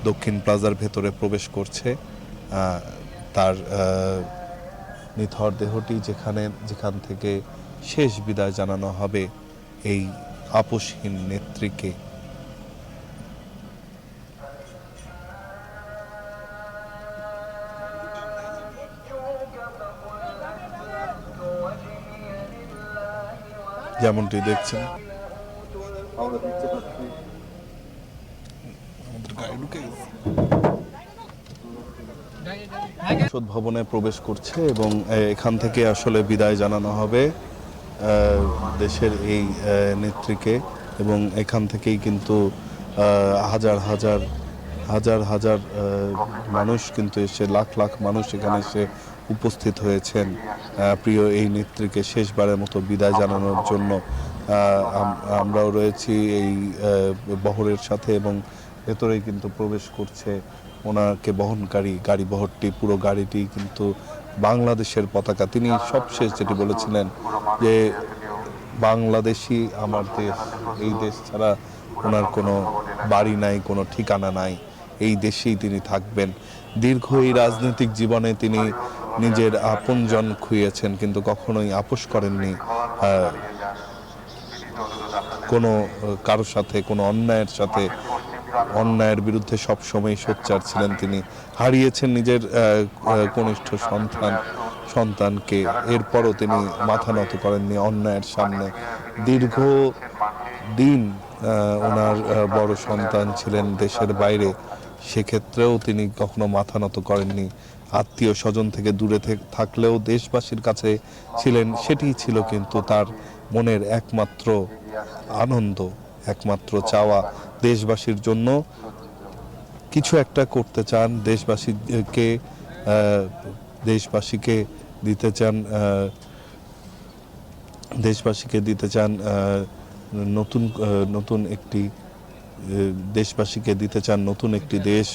দক্ষিণ প্লাজার ভেতরে প্রবেশ করছে। তার নিথর দেহটি যেখান থেকে শেষ বিদায় জানানো হবে এই আপোষহীন নেত্রীকে। যেমনটি দেখছেন সংসদ ভবনে প্রবেশ করছে এবং এখান থেকে আসলে বিদায় জানানো হবে দেশের এই নেত্রীকে। এবং এখান থেকেই কিন্তু হাজার হাজার হাজার হাজার মানুষ কিন্তু এসে, লাখ লাখ মানুষ এখানে এসে উপস্থিত হয়েছেন প্রিয় এই নেত্রীকে শেষবারের মতো বিদায় জানানোর জন্য। আমরাও রয়েছি এই বহরের সাথে এবং ভেতরেই কিন্তু প্রবেশ করছে ওনাকে বহনকারী গাড়ি বহরটি। পুরো গাড়িটি কিন্তু বাংলাদেশের পতাকা। তিনি সবশেষ যেটি বলেছিলেন যে বাংলাদেশই আমার দেশ, এই দেশ ছাড়া ওনার কোনো বাড়ি নাই, কোনো ঠিকানা নাই, এই দেশেই তিনি থাকবেন। দীর্ঘ এই রাজনৈতিক জীবনে তিনি নিজের আপনজন খুইয়েছেন কিন্তু কখনোই আপোষ করেননি কোনো কারো সাথে, কোনো অন্যায়ের সাথে। অন্যায়ের বিরুদ্ধে সবসময় সোচ্চার ছিলেন তিনি। হারিয়েছেন নিজের কনিষ্ঠ সন্তানকে, এরপরও তিনি মাথা নত করেননি অন্যায়ের সামনে। দীর্ঘ দিন ওনার বড় সন্তান ছিলেন দেশের বাইরে, সেক্ষেত্রেও তিনি কখনো মাথা নত করেননি। আত্মীয় স্বজন থেকে দূরে থাকলেও দেশবাসীর কাছে ছিলেন। সেটিই ছিল কিন্তু তার মনের একমাত্র আনন্দ, একমাত্র চাওয়া। দেশবাসীর জন্য কিছু একটা করতে চান, দেশবাসীকে দিতে চান নতুন একটি দেশবাসীকে দিতে চান নতুন একটি দেশ।